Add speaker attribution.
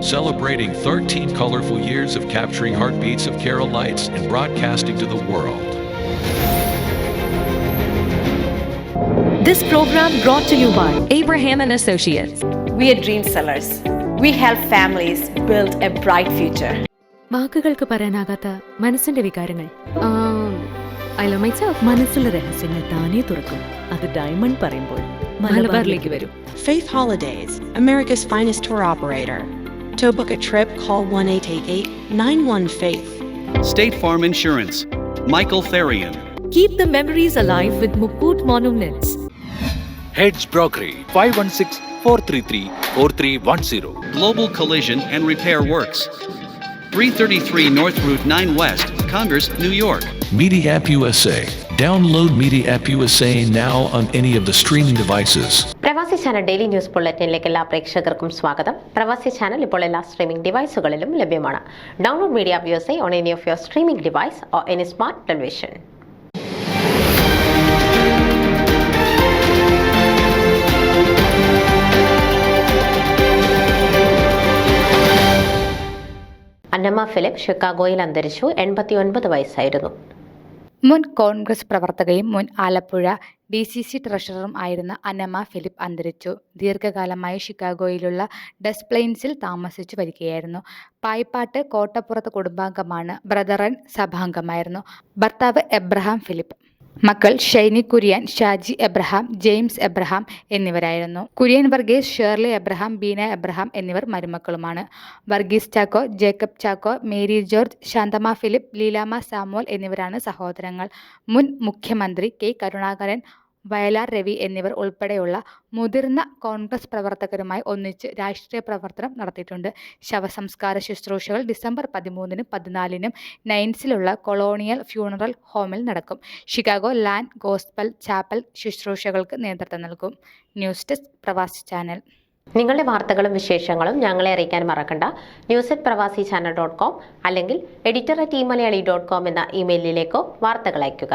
Speaker 1: celebrating 13 colorful years of capturing heartbeats of Carol Lights and broadcasting to the world.
Speaker 2: This program brought to you by Abraham and Associates.
Speaker 3: We are dream sellers. We help families build a bright future.
Speaker 2: വാക്കുകൾക്ക് പറയാനാകാത്ത മനസ്സിന്റെ വികാരങ്ങൾ. I love myself. മനസ്സിലെ രഹസ്യങ്ങൾ താനേ തുറക്കും. അത് diamond പറയുമ്പോൾ മലബാറിലേക്ക് വരും.
Speaker 4: Faith Holidays, America's finest tour operator. To book a trip, call 1-888-91-FAITH.
Speaker 5: State Farm Insurance, Michael Therian.
Speaker 2: Keep the memories alive with Mukut Monuments.
Speaker 6: Heads Brokery 516-433-4310.
Speaker 5: Global Collision and Repair Works, 333 North Route 9 West, Congress, New York.
Speaker 1: Media App USA. Download Media App USA now on any of the streaming devices.
Speaker 7: പ്രവാസി channel daily news ബുള്ളറ്റിനിലേക്ക് എല്ലാ പ്രേക്ഷകർക്കും സ്വാഗതം. പ്രവാസി channel ഇപ്പോൾ എല്ലാ streaming ഡിവൈസുകളിലും ലഭ്യമാണ്. Download media app USA on any of your streaming device or any smart television. Annamma Philip ഷിക്കാഗോയിൽ അന്തരിച്ചു. 89 വയസ്സായിരുന്നു.
Speaker 8: മുൻ കോൺഗ്രസ് പ്രവർത്തകയും മുൻ ആലപ്പുഴ DCC ട്രഷററും ആയിരുന്ന അന്നമ്മ ഫിലിപ്പ് അന്തരിച്ചു. ദീർഘകാലമായി ഷിക്കാഗോയിലുള്ള ഡസ് പ്ലെയിൻസിൽ താമസിച്ചു വരികയായിരുന്നു. പായിപ്പാട്ട് കോട്ടപ്പുറത്ത് കുടുംബാംഗമാണ്. ബ്രദറൻ സഭാംഗമായിരുന്നു. ഭർത്താവ് എബ്രഹാം ഫിലിപ്പ്. മക്കൾ Shiny Kurian, Shaji Abraham, James Abraham എന്നിവരായിരുന്നു. Kurian Varghese, Shirley Abraham, Beena Abraham എന്നിവർ മരുമക്കളുമാണ്. Varghese Chacko, Jacob Chacko, Mary George, Santhamma Philip, Leelamma Samuel എന്നിവരാണ് സഹോദരങ്ങൾ. മുൻ മുഖ്യമന്ത്രി K. കരുണാകരൻ, വയലാർ രവി എന്നിവർ ഉൾപ്പെടെയുള്ള മുതിർന്ന കോൺഗ്രസ് പ്രവർത്തകരുമായി ഒന്നിച്ച് രാഷ്ട്രീയ പ്രവർത്തനം നടത്തിയിട്ടുണ്ട്. ശവസംസ്കാര ശുശ്രൂഷകൾ ഡിസംബർ 13-നും 14-നും നൈൻസിലുള്ള കൊളോണിയൽ ഫ്യൂണറൽ ഹോമിൽ നടക്കും. ഷിക്കാഗോ ലാൻഡ് ഗോസ്പൽ ചാപ്പൽ ശുശ്രൂഷകൾക്ക് നേതൃത്വം നൽകും. ന്യൂസ് ഡെസ്ക് പ്രവാസി ചാനൽ.
Speaker 7: നിങ്ങളുടെ വാർത്തകളും വിശേഷങ്ങളും ഞങ്ങളെ അറിയിക്കാൻ മറക്കണ്ട. news@pravasichannel.com അല്ലെങ്കിൽ editor@eMalayali.com എന്ന ഇമെയിലിലേക്കോ വാർത്തകൾ അയയ്ക്കുക.